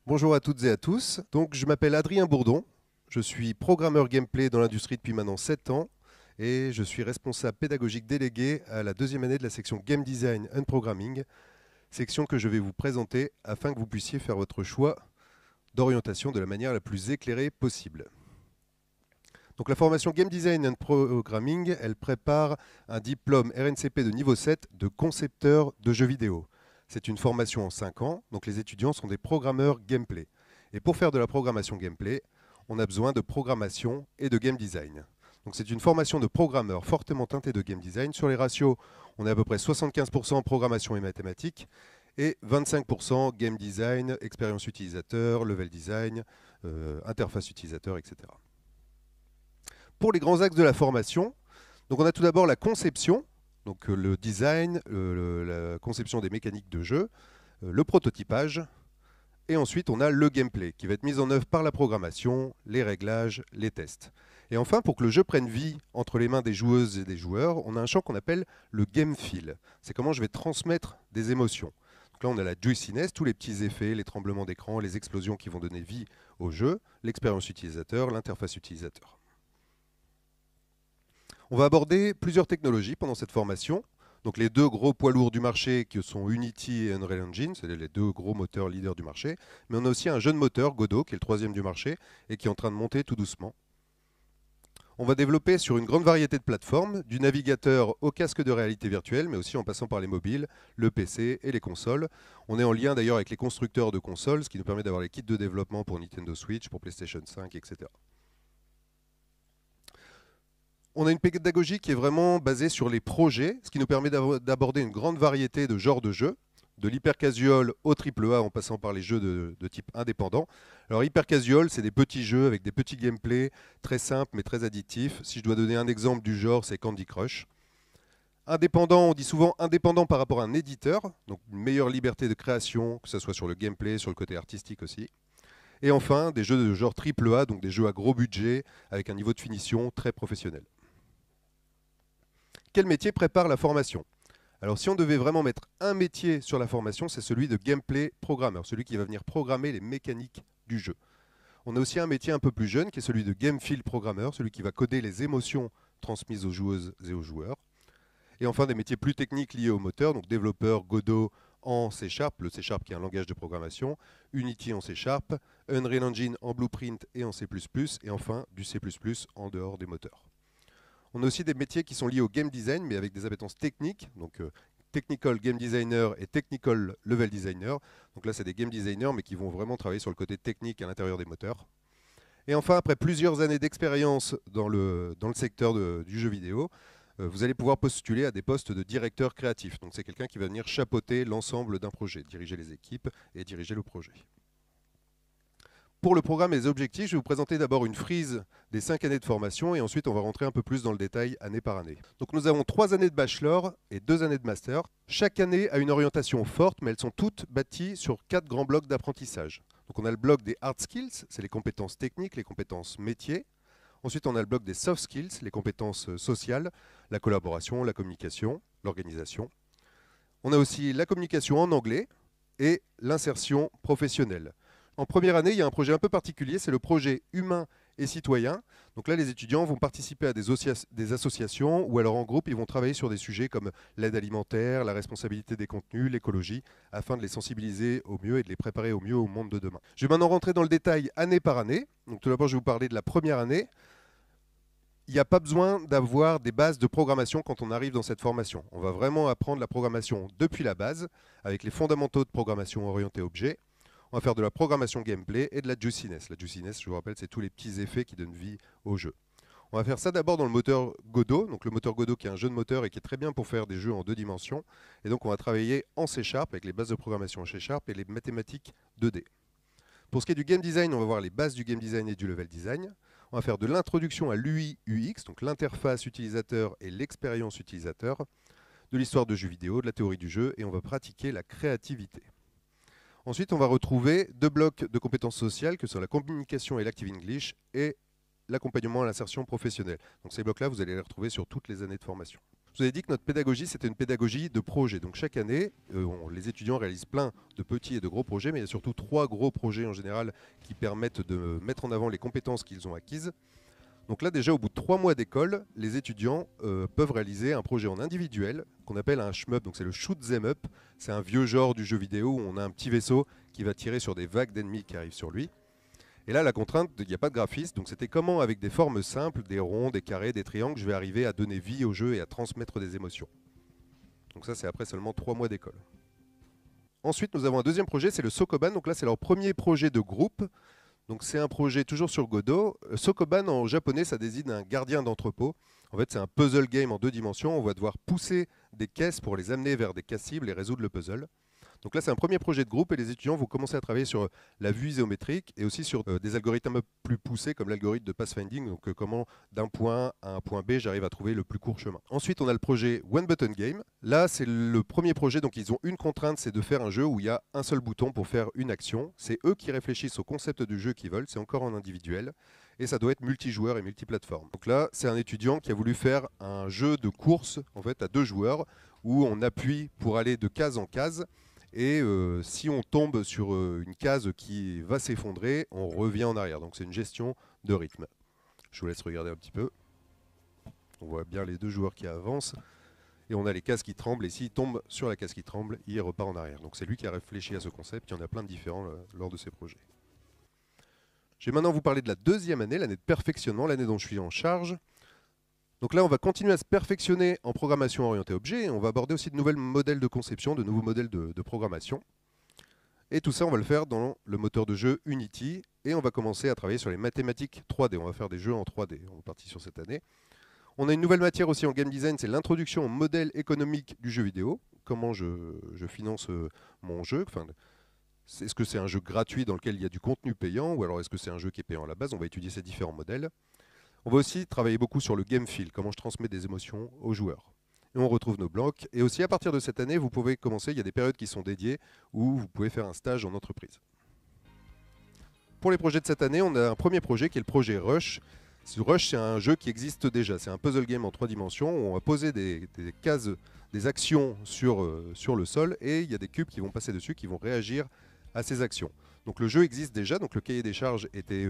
Bonjour à toutes et à tous. Donc, je m'appelle Adrien Bourdon. Je suis programmeur gameplay dans l'industrie depuis maintenant 7 ans et je suis responsable pédagogique délégué à la deuxième année de la section Game Design and Programming, section que je vais vous présenter afin que vous puissiez faire votre choix d'orientation de la manière la plus éclairée possible. Donc la formation Game Design and Programming, elle prépare un diplôme RNCP de niveau 7 de concepteur de jeux vidéo. C'est une formation en 5 ans, donc les étudiants sont des programmeurs gameplay. Et pour faire de la programmation gameplay, on a besoin de programmation et de game design. Donc c'est une formation de programmeurs fortement teintée de game design. Sur les ratios, on est à peu près 75% programmation et mathématiques et 25% game design, expérience utilisateur, level design, interface utilisateur, etc. Pour les grands axes de la formation, donc on a tout d'abord la conception, donc le design, la conception des mécaniques de jeu, le prototypage, et ensuite on a le gameplay qui va être mis en œuvre par la programmation, les réglages, les tests. Et enfin, pour que le jeu prenne vie entre les mains des joueuses et des joueurs, on a un champ qu'on appelle le game feel. C'est comment je vais transmettre des émotions. Donc là, on a la juiciness, tous les petits effets, les tremblements d'écran, les explosions qui vont donner vie au jeu, l'expérience utilisateur, l'interface utilisateur. On va aborder plusieurs technologies pendant cette formation. Donc les deux gros poids lourds du marché qui sont Unity et Unreal Engine, c'est les deux gros moteurs leaders du marché. Mais on a aussi un jeune moteur, Godot, qui est le troisième du marché et qui est en train de monter tout doucement. On va développer sur une grande variété de plateformes, du navigateur au casque de réalité virtuelle, mais aussi en passant par les mobiles, le PC et les consoles. On est en lien d'ailleurs avec les constructeurs de consoles, ce qui nous permet d'avoir les kits de développement pour Nintendo Switch, pour PlayStation 5, etc. On a une pédagogie qui est vraiment basée sur les projets, ce qui nous permet d'aborder une grande variété de genres de jeux, de l'hyper-casual au AAA en passant par les jeux de type indépendant. Alors hyper-casual, c'est des petits jeux avec des petits gameplays très simples mais très addictifs. Si je dois donner un exemple du genre, c'est Candy Crush. Indépendant, on dit souvent indépendant par rapport à un éditeur, donc une meilleure liberté de création, que ce soit sur le gameplay, sur le côté artistique aussi. Et enfin, des jeux de genre AAA, donc des jeux à gros budget, avec un niveau de finition très professionnel. Quel métier prépare la formation? Alors si on devait vraiment mettre un métier sur la formation, c'est celui de gameplay programmeur, celui qui va venir programmer les mécaniques du jeu. On a aussi un métier un peu plus jeune qui est celui de game feel programmeur, celui qui va coder les émotions transmises aux joueuses et aux joueurs. Et enfin des métiers plus techniques liés au moteur, donc développeur Godot en C#, le C# qui est un langage de programmation, Unity en C#, Unreal Engine en Blueprint et en C++, et enfin du C++ en dehors des moteurs. On a aussi des métiers qui sont liés au game design, mais avec des appétences techniques, donc technical game designer et technical level designer. Donc là, c'est des game designers, mais qui vont vraiment travailler sur le côté technique à l'intérieur des moteurs. Et enfin, après plusieurs années d'expérience dans le secteur du jeu vidéo, vous allez pouvoir postuler à des postes de directeur créatif. Donc c'est quelqu'un qui va venir chapeauter l'ensemble d'un projet, diriger les équipes et diriger le projet. Pour le programme et les objectifs, je vais vous présenter d'abord une frise des 5 années de formation et ensuite on va rentrer un peu plus dans le détail année par année. Donc nous avons 3 années de bachelor et 2 années de master. Chaque année a une orientation forte, mais elles sont toutes bâties sur 4 grands blocs d'apprentissage. Donc on a le bloc des hard skills, c'est les compétences techniques, les compétences métiers. Ensuite on a le bloc des soft skills, les compétences sociales, la collaboration, la communication, l'organisation. On a aussi la communication en anglais et l'insertion professionnelle. En première année, il y a un projet un peu particulier, c'est le projet humain et citoyen. Donc là, les étudiants vont participer à des associations ou alors en groupe, ils vont travailler sur des sujets comme l'aide alimentaire, la responsabilité des contenus, l'écologie, afin de les sensibiliser au mieux et de les préparer au mieux au monde de demain. Je vais maintenant rentrer dans le détail année par année. Donc tout d'abord, je vais vous parler de la première année. Il n'y a pas besoin d'avoir des bases de programmation quand on arrive dans cette formation. On va vraiment apprendre la programmation depuis la base, avec les fondamentaux de programmation orientée objet. On va faire de la programmation gameplay et de la juiciness. La juiciness, je vous rappelle, c'est tous les petits effets qui donnent vie au jeu. On va faire ça d'abord dans le moteur Godot. Donc le moteur Godot qui est un jeu de moteur et qui est très bien pour faire des jeux en 2 dimensions. Et donc on va travailler en C# avec les bases de programmation en C# et les mathématiques 2D. Pour ce qui est du game design, on va voir les bases du game design et du level design. On va faire de l'introduction à l'UI UX, donc l'interface utilisateur et l'expérience utilisateur, de l'histoire de jeux vidéo, de la théorie du jeu, et on va pratiquer la créativité. Ensuite, on va retrouver 2 blocs de compétences sociales, que sont la communication et l'active English, et l'accompagnement à l'insertion professionnelle. Donc ces blocs-là, vous allez les retrouver sur toutes les années de formation. Je vous avais dit que notre pédagogie, c'était une pédagogie de projet. Donc chaque année, les étudiants réalisent plein de petits et de gros projets, mais il y a surtout 3 gros projets en général qui permettent de mettre en avant les compétences qu'ils ont acquises. Donc là, déjà, au bout de 3 mois d'école, les étudiants peuvent réaliser un projet en individuel qu'on appelle un shmup. Donc c'est le shoot 'em up. C'est un vieux genre du jeu vidéo où on a un petit vaisseau qui va tirer sur des vagues d'ennemis qui arrivent sur lui. Et là, la contrainte, il n'y a pas de graphisme. Donc c'était comment, avec des formes simples, des ronds, des carrés, des triangles, je vais arriver à donner vie au jeu et à transmettre des émotions. Donc ça, c'est après seulement 3 mois d'école. Ensuite, nous avons un deuxième projet, c'est le Sokoban. Donc là, c'est leur premier projet de groupe. Donc c'est un projet toujours sur Godot. Sokoban en japonais, ça désigne un gardien d'entrepôt. En fait, c'est un puzzle game en 2 dimensions. On va devoir pousser des caisses pour les amener vers des caisses cibles et résoudre le puzzle. Donc là, c'est un premier projet de groupe et les étudiants vont commencer à travailler sur la vue isométrique et aussi sur des algorithmes plus poussés comme l'algorithme de pathfinding. Donc comment d'un point A à un point B, j'arrive à trouver le plus court chemin. Ensuite, on a le projet One Button Game. Là, c'est le premier projet. Donc ils ont une contrainte, c'est de faire un jeu où il y a un seul bouton pour faire une action. C'est eux qui réfléchissent au concept du jeu qu'ils veulent. C'est encore en individuel. Et ça doit être multijoueur et multiplateforme. Donc là, c'est un étudiant qui a voulu faire un jeu de course en fait, à 2 joueurs où on appuie pour aller de case en case. Et si on tombe sur une case qui va s'effondrer, on revient en arrière. Donc c'est une gestion de rythme. Je vous laisse regarder un petit peu. On voit bien les 2 joueurs qui avancent. Et on a les cases qui tremblent. Et s'il tombe sur la case qui tremble, il repart en arrière. Donc c'est lui qui a réfléchi à ce concept. Il y en a plein de différents lors de ces projets. Je vais maintenant vous parler de la 2e année, l'année de perfectionnement, l'année dont je suis en charge. Donc là, on va continuer à se perfectionner en programmation orientée objet. Et on va aborder aussi de nouveaux modèles de conception, de nouveaux modèles de programmation. Et tout ça, on va le faire dans le moteur de jeu Unity. Et on va commencer à travailler sur les mathématiques 3D. On va faire des jeux en 3D. On est parti sur cette année. On a une nouvelle matière aussi en game design, c'est l'introduction au modèle économique du jeu vidéo. Comment je finance mon jeu. Enfin, est-ce que c'est un jeu gratuit dans lequel il y a du contenu payant ou alors est-ce que c'est un jeu qui est payant à la base? On va étudier ces différents modèles. On va aussi travailler beaucoup sur le game feel, comment je transmets des émotions aux joueurs. Et on retrouve nos blocs. Et aussi, à partir de cette année, vous pouvez commencer, il y a des périodes qui sont dédiées où vous pouvez faire un stage en entreprise. Pour les projets de cette année, on a un premier projet qui est le projet Rush. Rush, c'est un jeu qui existe déjà. C'est un puzzle game en 3 dimensions où on va poser des cases, des actions sur le sol et il y a des cubes qui vont passer dessus, qui vont réagir à ces actions. Donc le jeu existe déjà, donc le cahier des charges était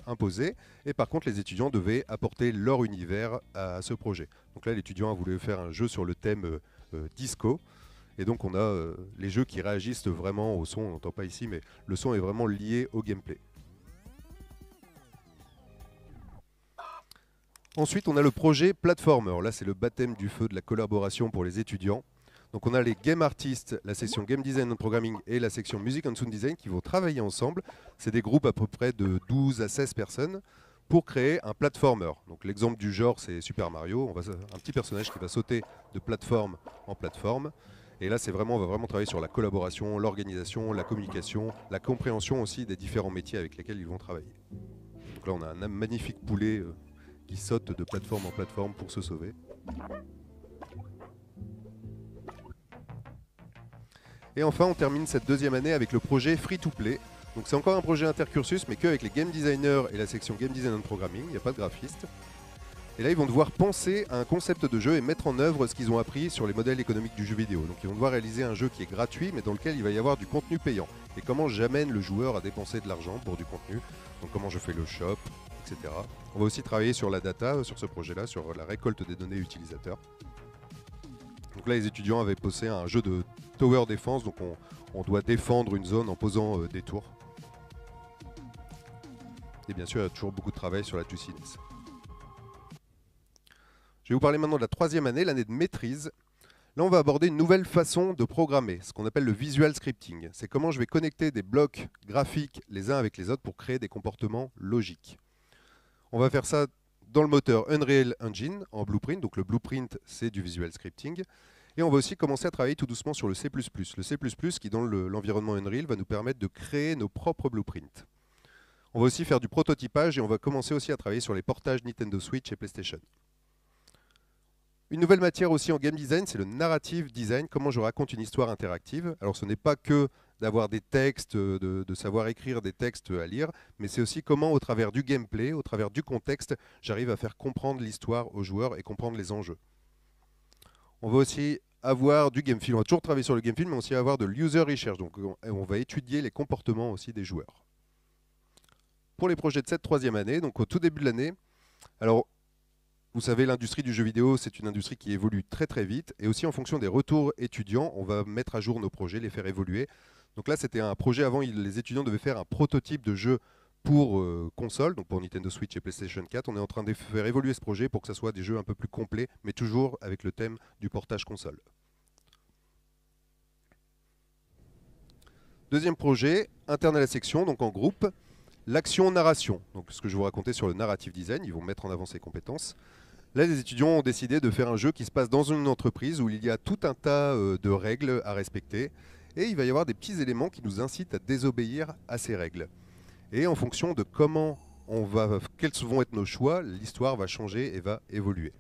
imposé, et par contre les étudiants devaient apporter leur univers à ce projet. Donc là l'étudiant a voulu faire un jeu sur le thème disco, et donc on a les jeux qui réagissent vraiment au son, on n'entend pas ici, mais le son est vraiment lié au gameplay. Ensuite on a le projet Platformer, là c'est le baptême du feu de la collaboration pour les étudiants. Donc on a les game artists, la section game design and programming et la section music and sound design qui vont travailler ensemble. C'est des groupes à peu près de 12 à 16 personnes pour créer un platformer. Donc l'exemple du genre c'est Super Mario, un petit personnage qui va sauter de plateforme en plateforme. Et là on va vraiment travailler sur la collaboration, l'organisation, la communication, la compréhension aussi des différents métiers avec lesquels ils vont travailler. Donc là on a un magnifique poulet qui saute de plateforme en plateforme pour se sauver. Et enfin, on termine cette 2e année avec le projet Free to Play. Donc c'est encore un projet intercursus, mais qu'avec les game designers et la section game design and programming, il n'y a pas de graphiste. Et là, ils vont devoir penser à un concept de jeu et mettre en œuvre ce qu'ils ont appris sur les modèles économiques du jeu vidéo. Donc ils vont devoir réaliser un jeu qui est gratuit, mais dans lequel il va y avoir du contenu payant. Et comment j'amène le joueur à dépenser de l'argent pour du contenu. Donc comment je fais le shop, etc. On va aussi travailler sur la data, sur ce projet-là, sur la récolte des données utilisateurs. Donc là, les étudiants avaient posé un jeu de tower defense, donc on doit défendre une zone en posant des tours. Et bien sûr, il y a toujours beaucoup de travail sur la juiciness. Je vais vous parler maintenant de la 3e année, l'année de maîtrise. Là, on va aborder une nouvelle façon de programmer, ce qu'on appelle le visual scripting. C'est comment je vais connecter des blocs graphiques les uns avec les autres pour créer des comportements logiques. On va faire ça dans le moteur Unreal Engine en Blueprint. Donc le Blueprint, c'est du visual scripting. Et on va aussi commencer à travailler tout doucement sur le C++. Le C++, qui dans l'environnement Unreal, va nous permettre de créer nos propres blueprints. On va aussi faire du prototypage et on va commencer aussi à travailler sur les portages Nintendo Switch et PlayStation. Une nouvelle matière aussi en game design, c'est le narrative design, comment je raconte une histoire interactive. Alors ce n'est pas que d'avoir des textes, de savoir écrire des textes à lire, mais c'est aussi comment au travers du gameplay, au travers du contexte, j'arrive à faire comprendre l'histoire aux joueurs et comprendre les enjeux. On va aussi avoir du game film. On va toujours travailler sur le game film, mais aussi avoir de l'user research. Donc on va étudier les comportements aussi des joueurs. Pour les projets de cette troisième année, donc au tout début de l'année, alors vous savez, l'industrie du jeu vidéo, c'est une industrie qui évolue très très vite. Et aussi en fonction des retours étudiants, on va mettre à jour nos projets, les faire évoluer. Donc là, c'était un projet avant, les étudiants devaient faire un prototype de jeu pour console, donc pour Nintendo Switch et PlayStation 4. On est en train de faire évoluer ce projet pour que ce soit des jeux un peu plus complets, mais toujours avec le thème du portage console. Deuxième projet, interne à la section, donc en groupe, l'action-narration. Donc ce que je vous racontais sur le narrative design, ils vont mettre en avant ces compétences. Là, les étudiants ont décidé de faire un jeu qui se passe dans une entreprise où il y a tout un tas de règles à respecter. Et il va y avoir des petits éléments qui nous incitent à désobéir à ces règles. Et en fonction de quels vont être nos choix, l'histoire va changer et va évoluer.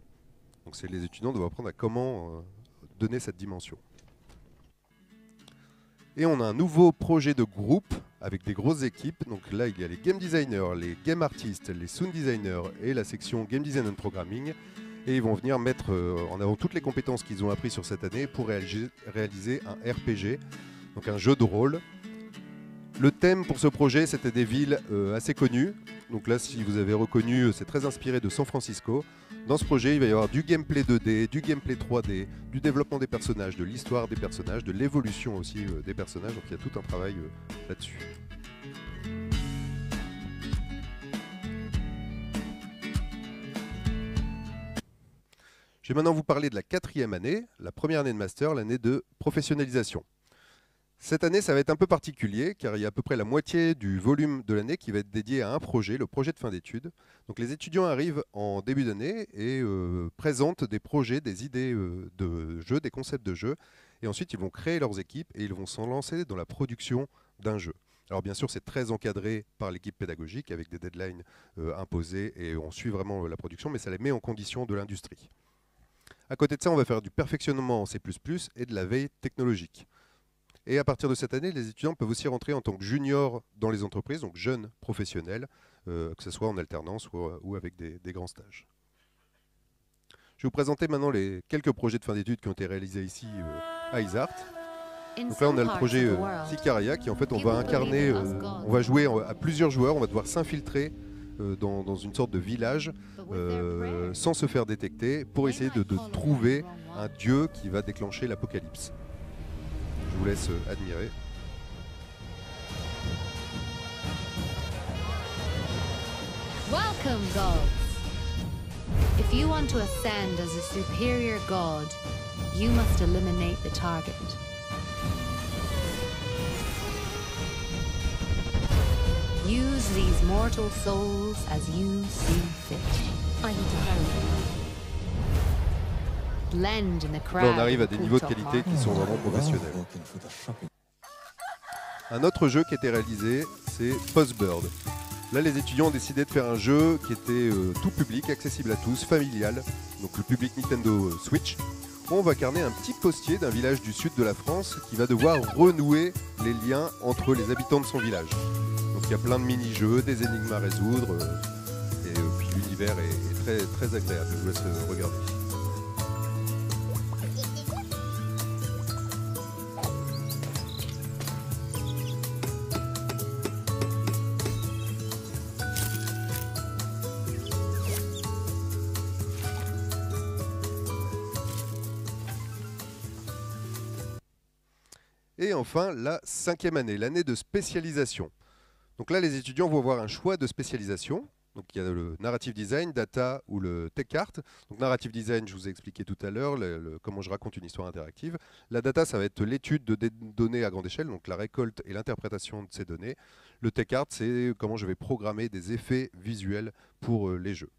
Donc les étudiants doivent apprendre à comment donner cette dimension. Et on a un nouveau projet de groupe avec des grosses équipes. Donc là, il y a les game designers, les game artists, les sound designers et la section game design and programming. Et ils vont venir mettre en avant toutes les compétences qu'ils ont apprises sur cette année pour réaliser un RPG, donc un jeu de rôle. Le thème pour ce projet, c'était des villes assez connues. Donc là, si vous avez reconnu, c'est très inspiré de San Francisco. Dans ce projet, il va y avoir du gameplay 2D, du gameplay 3D, du développement des personnages, de l'histoire des personnages, de l'évolution aussi des personnages. Donc il y a tout un travail là-dessus. Je vais maintenant vous parler de la quatrième année, la première année de master, l'année de professionnalisation. Cette année, ça va être un peu particulier, car il y a à peu près la moitié du volume de l'année qui va être dédié à un projet, le projet de fin d'études. Donc les étudiants arrivent en début d'année et présentent des projets, des idées de jeux, des concepts de jeux, et ensuite ils vont créer leurs équipes et ils vont s'en lancer dans la production d'un jeu. Alors bien sûr, c'est très encadré par l'équipe pédagogique, avec des deadlines imposées, et on suit vraiment la production, mais ça les met en condition de l'industrie. À côté de ça, on va faire du perfectionnement en C++ et de la veille technologique. Et à partir de cette année, les étudiants peuvent aussi rentrer en tant que juniors dans les entreprises, donc jeunes professionnels, que ce soit en alternance ou avec des grands stages. Je vais vous présenter maintenant les quelques projets de fin d'études qui ont été réalisés ici à Isart. Donc là, on a le projet Sicaria qui, en fait, on va incarner, on va jouer à plusieurs joueurs, on va devoir s'infiltrer dans une sorte de village sans se faire détecter pour essayer de trouver un dieu qui va déclencher l'apocalypse. Je vous laisse admirer. Welcome, gods. If you want to ascend as a superior god, you must eliminate the target. Use these mortal souls as you see fit. I need to hurry. Blend in the crowd. Là, on arrive à des niveaux de qualité qui sont vraiment professionnels. Un autre jeu qui a été réalisé, c'est Postbird. Là, les étudiants ont décidé de faire un jeu qui était tout public, accessible à tous, familial, donc le public Nintendo Switch. On va incarner un petit postier d'un village du sud de la France qui va devoir renouer les liens entre les habitants de son village. Donc il y a plein de mini-jeux, des énigmes à résoudre, et puis l'univers est très, très agréable. Je vous laisse regarder. Et enfin, la cinquième année, l'année de spécialisation. Donc là, les étudiants vont avoir un choix de spécialisation. Donc il y a le narrative design, data ou le tech art. Donc narrative design, je vous ai expliqué tout à l'heure comment je raconte une histoire interactive. La data, ça va être l'étude de données à grande échelle, donc la récolte et l'interprétation de ces données. Le tech art, c'est comment je vais programmer des effets visuels pour les jeux.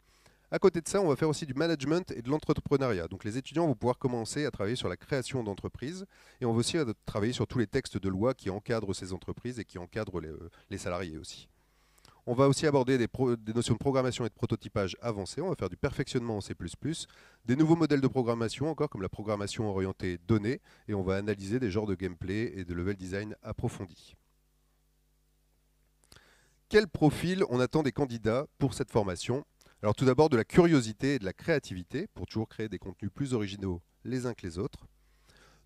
À côté de ça, on va faire aussi du management et de l'entrepreneuriat. Donc les étudiants vont pouvoir commencer à travailler sur la création d'entreprises et on va aussi travailler sur tous les textes de loi qui encadrent ces entreprises et qui encadrent les salariés aussi. On va aussi aborder des notions de programmation et de prototypage avancées. On va faire du perfectionnement en C++, des nouveaux modèles de programmation encore comme la programmation orientée données et on va analyser des genres de gameplay et de level design approfondis. Quel profil on attend des candidats pour cette formation ? Alors tout d'abord de la curiosité et de la créativité, pour toujours créer des contenus plus originaux les uns que les autres.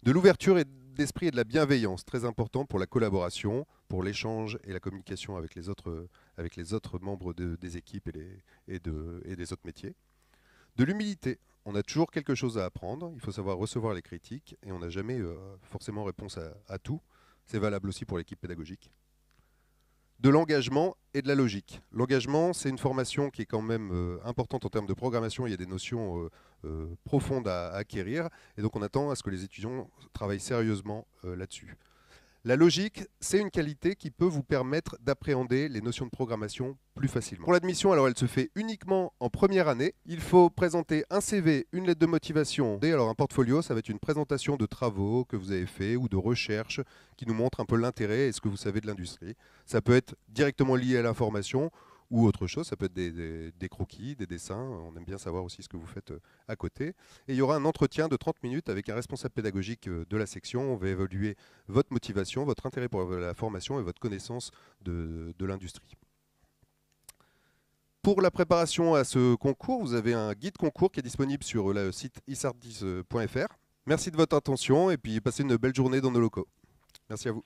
De l'ouverture d'esprit et de la bienveillance, très important pour la collaboration, pour l'échange et la communication avec les autres membres des équipes et des autres métiers. De l'humilité, on a toujours quelque chose à apprendre, il faut savoir recevoir les critiques et on n'a jamais forcément réponse à tout. C'est valable aussi pour l'équipe pédagogique. De l'engagement et de la logique. L'engagement, c'est une formation qui est quand même importante en termes de programmation. Il y a des notions profondes à acquérir. Et donc on attend à ce que les étudiants travaillent sérieusement là-dessus. La logique, c'est une qualité qui peut vous permettre d'appréhender les notions de programmation plus facilement. Pour l'admission, alors elle se fait uniquement en première année. Il faut présenter un CV, une lettre de motivation. Et alors un portfolio, ça va être une présentation de travaux que vous avez fait ou de recherches qui nous montrent un peu l'intérêt et ce que vous savez de l'industrie. Ça peut être directement lié à l'information ou autre chose, ça peut être des croquis, des dessins, on aime bien savoir aussi ce que vous faites à côté. Et il y aura un entretien de 30 minutes avec un responsable pédagogique de la section, on va évaluer votre motivation, votre intérêt pour la formation et votre connaissance de l'industrie. Pour la préparation à ce concours, vous avez un guide concours qui est disponible sur le site isardis.fr. Merci de votre attention et puis passez une belle journée dans nos locaux. Merci à vous.